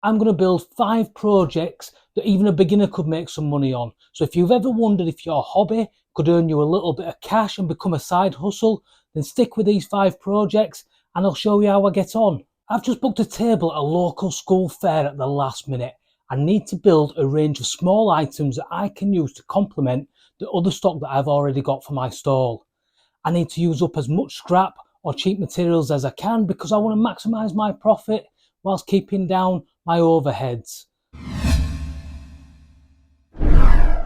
I'm going to build 5 projects that even a beginner could make some money on. So if you've ever wondered if your hobby could earn you a little bit of cash and become a side hustle, then stick with these 5 projects and I'll show you how I get on. I've just booked a table at a local school fair at the last minute. I need to build a range of small items that I can use to complement the other stock that I've already got for my stall. I need to use up as much scrap or cheap materials as I can because I want to maximise my profit whilst keeping down my overheads.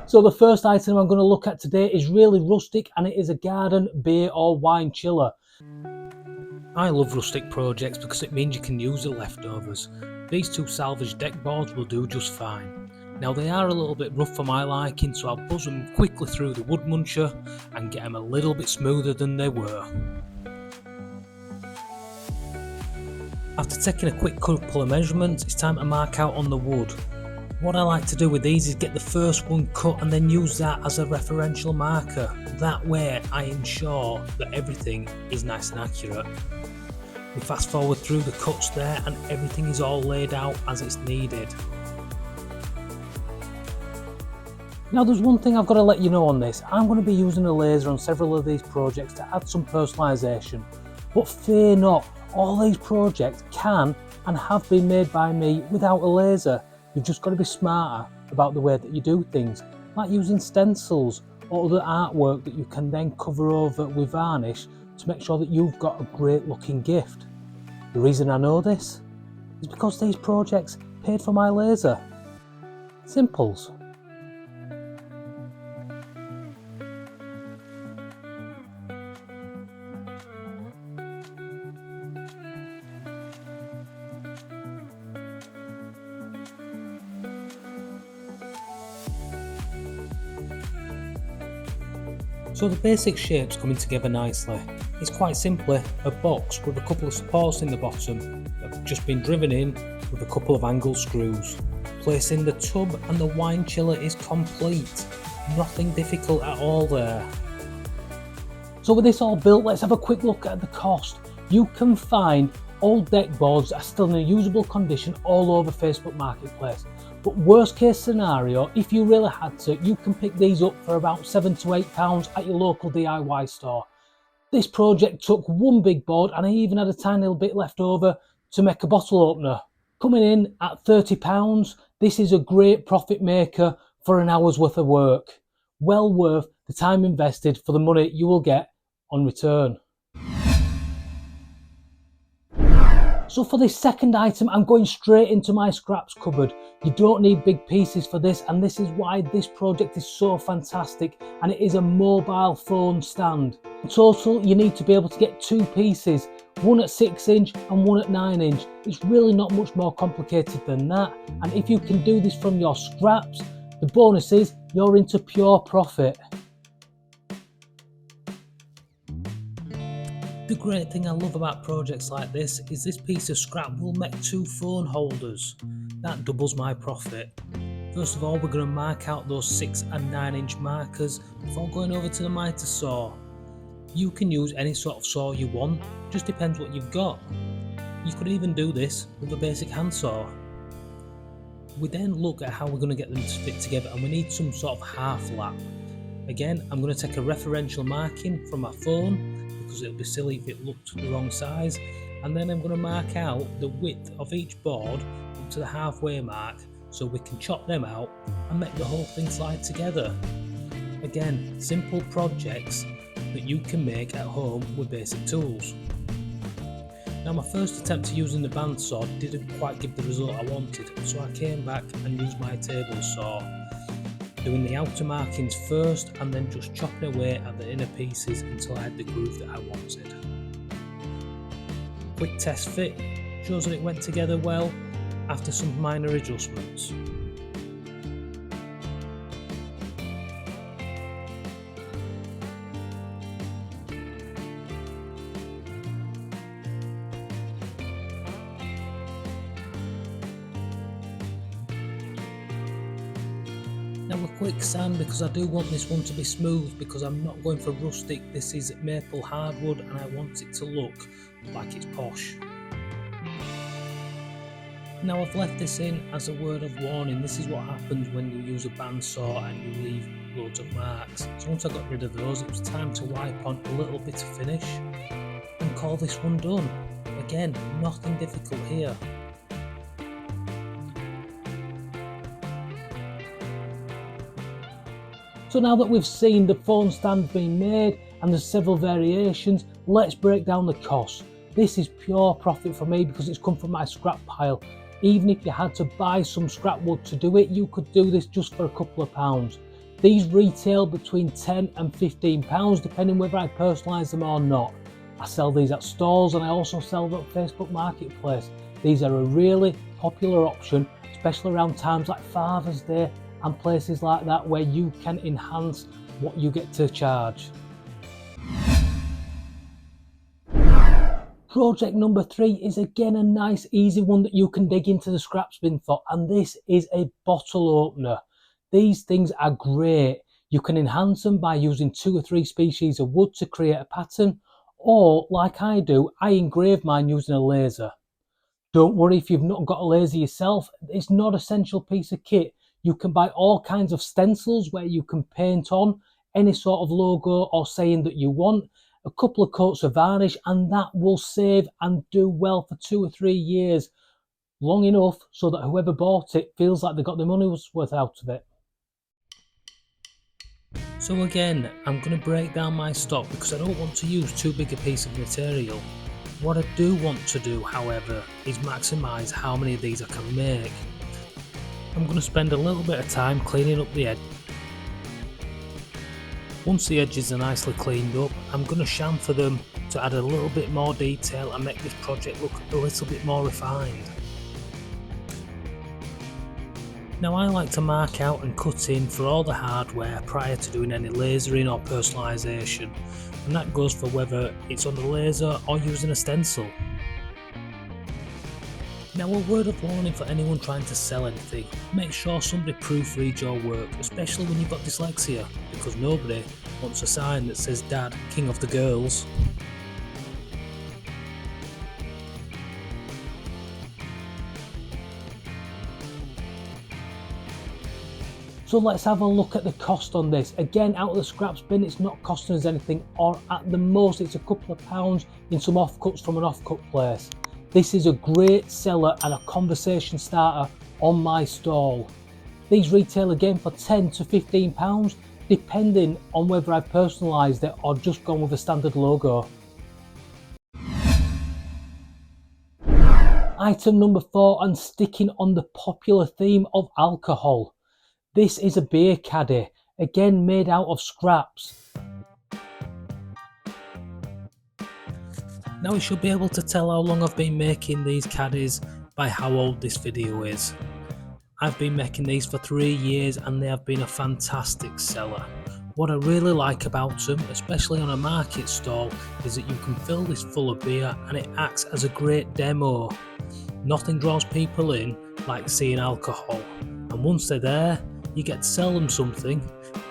So the first item I'm going to look at today is really rustic, and it is a garden beer or wine chiller. I love rustic projects because it means you can use the leftovers. These 2 salvage deck boards will do just fine. Now they are a little bit rough for my liking, so I'll buzz them quickly through the wood muncher and get them a little bit smoother than they were. After taking a quick couple of measurements, it's time to mark out on the wood. What I like to do with these is get the first one cut and then use that as a referential marker. That way I ensure that everything is nice and accurate. We fast forward through the cuts there and everything is all laid out as it's needed. Now there's one thing I've got to let you know on this. I'm going to be using a laser on several of these projects to add some personalisation. But fear not, all these projects can and have been made by me without a laser. You've just got to be smarter about the way that you do things, like using stencils or other artwork that you can then cover over with varnish to make sure that you've got a great looking gift. The reason I know this is because these projects paid for my laser. Simples. So the basic shape's coming together nicely. It's quite simply a box with a couple of supports in the bottom that have just been driven in with a couple of angled screws. Placing the tub and the wine chiller is complete. Nothing difficult at all there. So with this all built, let's have a quick look at the cost. You can find old deck boards that are still in a usable condition all over Facebook Marketplace. But worst case scenario, if you really had to, you can pick these up for about £7 to £8 at your local DIY store. This project took one big board and I even had a tiny little bit left over to make a bottle opener. Coming in at £30, this is a great profit maker for an hour's worth of work. Well worth the time invested for the money you will get on return. So for this second item, I'm going straight into my scraps cupboard. You don't need big pieces for this, and this is why this project is so fantastic, and it is a mobile phone stand. In total, you need to be able to get 2 pieces, one at 6" and one at 9". It's really not much more complicated than that, and if you can do this from your scraps, the bonus is you're into pure profit. The great thing I love about projects like this is this piece of scrap will make 2 phone holders. That doubles my profit. First of all, we're going to mark out those 6 and 9" markers before going over to the miter saw. You can use any sort of saw you want, just depends what you've got. You could even do this with a basic handsaw. We then look at how we're going to get them to fit together, and we need some sort of half lap. Again, I'm going to take a referential marking from my phone because it'll be silly if it looked the wrong size, and then I'm going to mark out the width of each board up to the halfway mark so we can chop them out and make the whole thing slide together. Again, simple projects that you can make at home with basic tools. Now my first attempt at using the bandsaw didn't quite give the result I wanted, so I came back and used my table saw, doing the outer markings first and then just chopping away at the inner pieces until I had the groove that I wanted. Quick test fit shows that it went together well after some minor adjustments. Now a quick sand because I do want this one to be smooth because I'm not going for rustic. This is maple hardwood and I want it to look like it's posh. Now I've left this in as a word of warning. This is what happens when you use a bandsaw and you leave loads of marks. So once I got rid of those, it was time to wipe on a little bit of finish and call this one done. Again, nothing difficult here. So now that we've seen the phone stand being made and there's several variations, let's break down the cost. This is pure profit for me because it's come from my scrap pile. Even if you had to buy some scrap wood to do it, you could do this just for a couple of pounds. These retail between £10 and £15 depending whether I personalise them or not. I sell these at stalls and I also sell them at Facebook Marketplace. These are a really popular option, especially around times like Father's Day and places like that where you can enhance what you get to charge. Project number 3 is again a nice easy one that you can dig into the scraps bin for, and this is a bottle opener. These things are great. You can enhance them by using 2 or 3 species of wood to create a pattern, or like I do, I engrave mine using a laser. Don't worry if you've not got a laser yourself, it's not an essential piece of kit. You can buy all kinds of stencils where you can paint on any sort of logo or saying that you want, a couple of coats of varnish, and that will save and do well for 2 or 3 years, long enough so that whoever bought it feels like they got their money's worth out of it. So again, I'm going to break down my stock because I don't want to use too big a piece of material. What I do want to do, however, is maximise how many of these I can make. I'm going to spend a little bit of time cleaning up the edge. Once the edges are nicely cleaned up, I'm going to chamfer them to add a little bit more detail and make this project look a little bit more refined. Now I like to mark out and cut in for all the hardware prior to doing any lasering or personalisation, and that goes for whether it's on the laser or using a stencil. Now a word of warning for anyone trying to sell anything, make sure somebody proofreads your work, especially when you've got dyslexia, because nobody wants a sign that says Dad, King of the Girls. So let's have a look at the cost on this. Again, out of the scraps bin, it's not costing us anything, or at the most it's a couple of pounds in some offcuts from an offcut place. This is a great seller and a conversation starter on my stall. These retail again for £10 to £15, depending on whether I've personalised it or just gone with a standard logo. Item number 4, and sticking on the popular theme of alcohol. This is a beer caddy, again made out of scraps. Now you should be able to tell how long I've been making these caddies by how old this video is. I've been making these for 3 years and they have been a fantastic seller. What I really like about them, especially on a market stall, is that you can fill this full of beer and it acts as a great demo. Nothing draws people in like seeing alcohol, and once they're there, you get to sell them something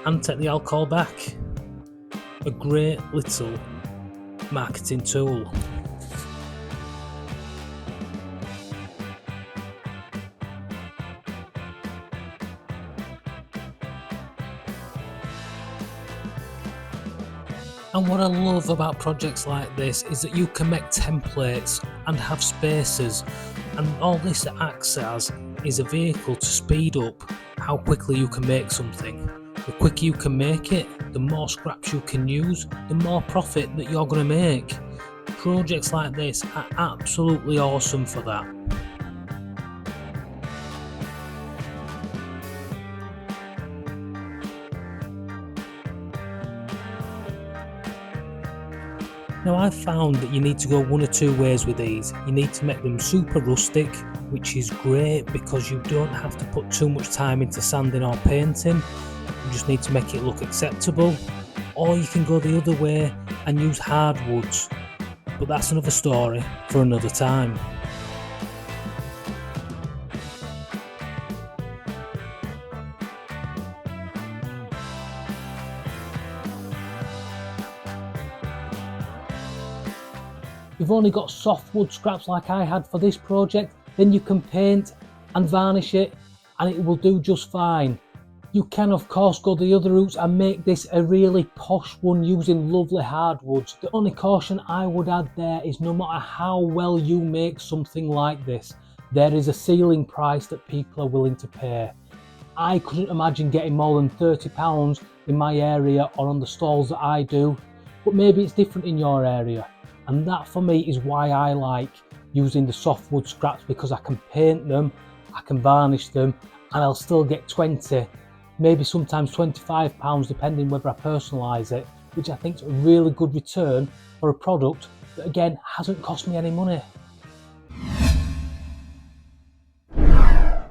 and take the alcohol back. A great little marketing tool. And what I love about projects like this is that you can make templates and have spaces, and all this acts as is a vehicle to speed up how quickly you can make something. The quicker you can make it, the more scraps you can use, the more profit that you're going to make. Projects like this are absolutely awesome for that. Now I've found that you need to go one or two ways with these. You need to make them super rustic, which is great because you don't have to put too much time into sanding or painting. You just need to make it look acceptable. Or you can go the other way and use hardwoods, but that's another story for another time. You've only got softwood scraps like I had for this project, then you can paint and varnish it and it will do just fine. You can of course go the other route and make this a really posh one using lovely hardwoods. The only caution I would add there is no matter how well you make something like this, there is a ceiling price that people are willing to pay. I couldn't imagine getting more than £30 in my area or on the stalls that I do, but maybe it's different in your area. And that for me is why I like using the softwood scraps, because I can paint them, I can varnish them, and I'll still get 20, maybe sometimes £25 depending whether I personalise it, which I think is a really good return for a product that again hasn't cost me any money.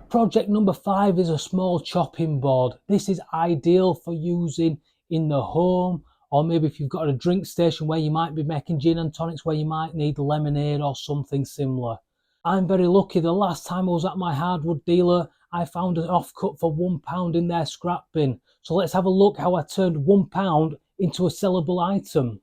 Project number 5 is a small chopping board. This is ideal for using in the home, or maybe if you've got a drink station where you might be making gin and tonics, where you might need lemonade or something similar. I'm very lucky. The last time I was at my hardwood dealer, I found an offcut for £1 in their scrap bin. So let's have a look how I turned £1 into a sellable item.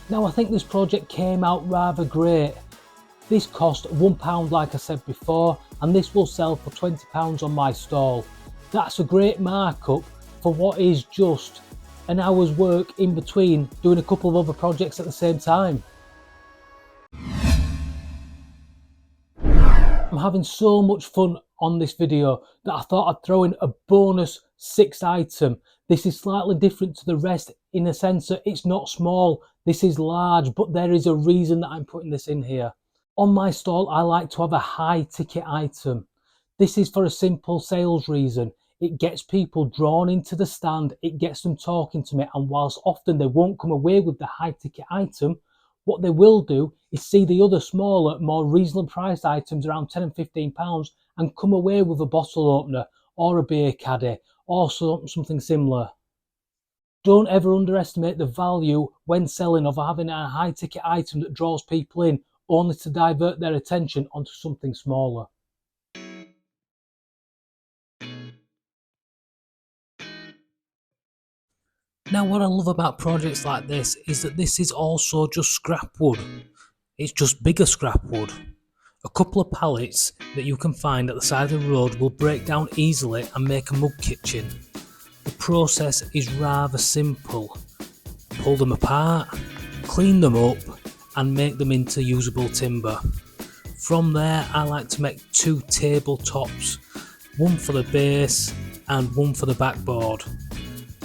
Now I think this project came out rather great. This cost £1 like I said before, and this will sell for £20 on my stall. That's a great markup for what is just an hour's work in between doing a couple of other projects at the same time. I'm having so much fun on this video that I thought I'd throw in a bonus 6th item. This is slightly different to the rest in a sense that it's not small, this is large, but there is a reason that I'm putting this in here. On my stall, I like to have a high ticket item. This is for a simple sales reason. It gets people drawn into the stand, it gets them talking to me, and whilst often they won't come away with the high ticket item, what they will do is see the other smaller, more reasonably priced items around £10 and £15 and come away with a bottle opener or a beer caddy or something similar. Don't ever underestimate the value when selling of having a high ticket item that draws people in, only to divert their attention onto something smaller. Now what I love about projects like this is that this is also just scrap wood. It's just bigger scrap wood. A couple of pallets that you can find at the side of the road will break down easily and make a mug kitchen. The process is rather simple. Pull them apart, clean them up and make them into usable timber. From there I like to make 2 tabletops, one for the base and one for the backboard.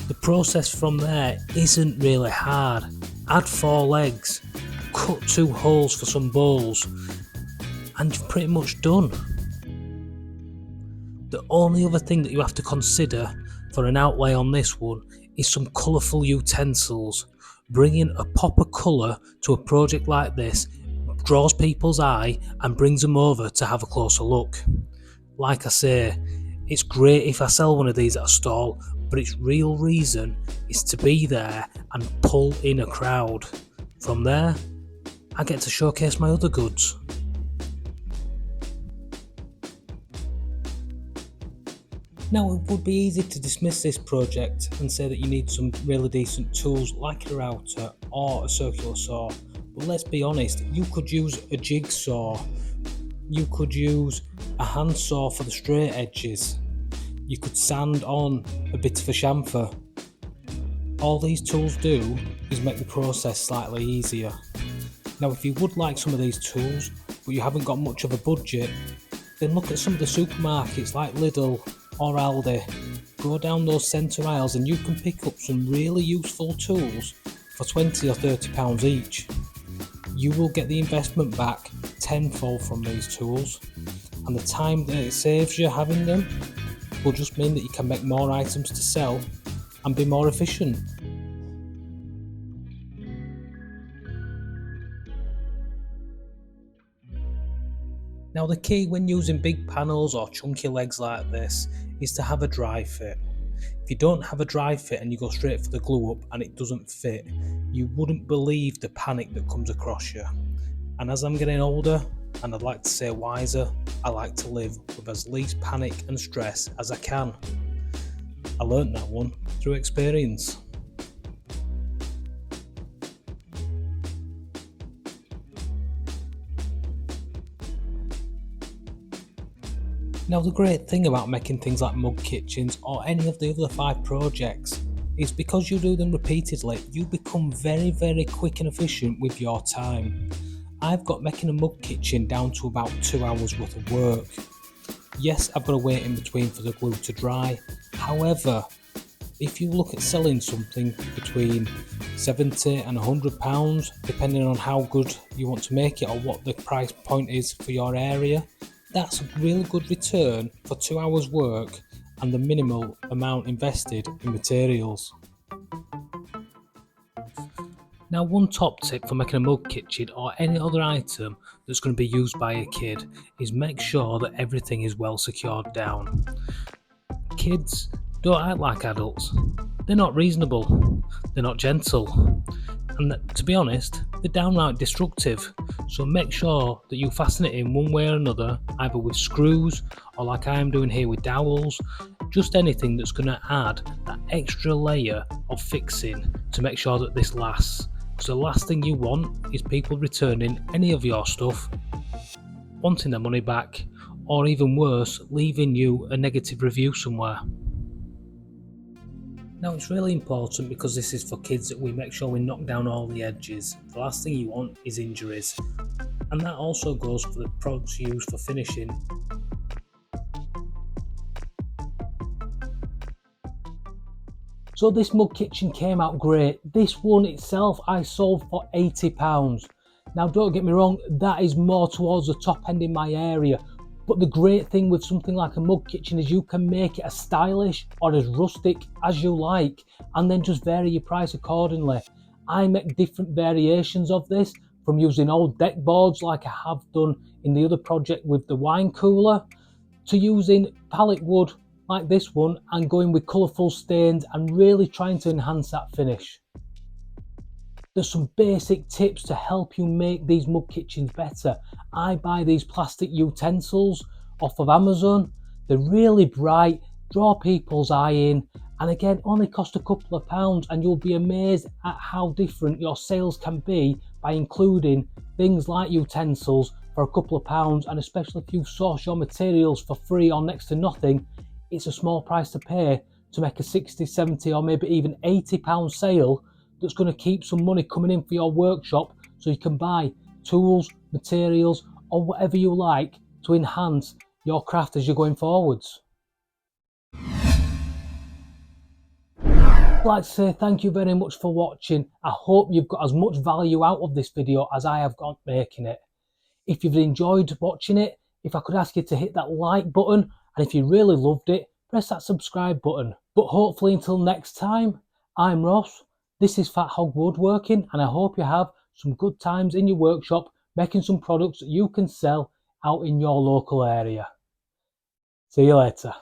The process from there isn't really hard. Add 4 legs, cut 2 holes for some bowls and you're pretty much done. The only other thing that you have to consider for an outlay on this one is some colourful utensils. Bringing a pop of colour to a project like this draws people's eye and brings them over to have a closer look. Like I say, it's great if I sell one of these at a stall, but its real reason is to be there and pull in a crowd. From there, I get to showcase my other goods. Now, it would be easy to dismiss this project and say that you need some really decent tools like a router or a circular saw, but let's be honest, you could use a jigsaw, you could use a handsaw for the straight edges, you could sand on a bit of a chamfer. All these tools do is make the process slightly easier. Now, if you would like some of these tools but you haven't got much of a budget, then look at some of the supermarkets like Lidl or Aldi. Go down those centre aisles and you can pick up some really useful tools for £20 or £30 each. You will get the investment back tenfold from these tools, and the time that it saves you having them will just mean that you can make more items to sell and be more efficient. Now, the key when using big panels or chunky legs like this is to have a dry fit. If you don't have a dry fit and you go straight for the glue up and it doesn't fit, you wouldn't believe the panic that comes across you. And as I'm getting older, and I'd like to say wiser, I like to live with as least panic and stress as I can. I learnt that one through experience. Now, the great thing about making things like mug kitchens or any of the other 5 projects is because you do them repeatedly, you become very, very quick and efficient with your time. I've got making a mug kitchen down to about 2 hours worth of work. Yes, I've got to wait in between for the glue to dry. However, if you look at selling something between £70 and £100, depending on how good you want to make it or what the price point is for your area, that's a really good return for 2 hours work and the minimal amount invested in materials. Now, one top tip for making a mug kitchen or any other item that's going to be used by a kid is make sure that everything is well secured down. Kids don't act like adults. They're not reasonable, they're not gentle, and to be honest, they're downright destructive. So make sure that you fasten it in one way or another, either with screws or like I am doing here with dowels, just anything that's going to add that extra layer of fixing to make sure that this lasts. Because the last thing you want is people returning any of your stuff, wanting their money back, or even worse, leaving you a negative review somewhere. Now, it's really important, because this is for kids, that we make sure we knock down all the edges. The last thing you want is injuries. And that also goes for the products used for finishing. So this mug kitchen came out great. This one itself I sold for £80. Now, don't get me wrong, that is more towards the top end in my area. But the great thing with something like a mug kitchen is you can make it as stylish or as rustic as you like, and then just vary your price accordingly. I make different variations of this, from using old deck boards like I have done in the other project with the wine cooler, to using pallet wood like this one and going with colourful stains and really trying to enhance that finish. There's some basic tips to help you make these mug kitchens better. I buy these plastic utensils off of Amazon. They're really bright, draw people's eye in, and again, only cost a couple of pounds, and you'll be amazed at how different your sales can be by including things like utensils for a couple of pounds. And especially if you source your materials for free or next to nothing, it's a small price to pay to make a 60, 70 or maybe even £80 sale that's going to keep some money coming in for your workshop, so you can buy tools, materials, or whatever you like to enhance your craft as you're going forwards. I'd like to say thank you very much for watching. I hope you've got as much value out of this video as I have got making it. If you've enjoyed watching it, if I could ask you to hit that like button, and if you really loved it, press that subscribe button. But hopefully until next time, I'm Ross. This is Fat Hog Woodworking, and I hope you have some good times in your workshop making some products that you can sell out in your local area. See you later.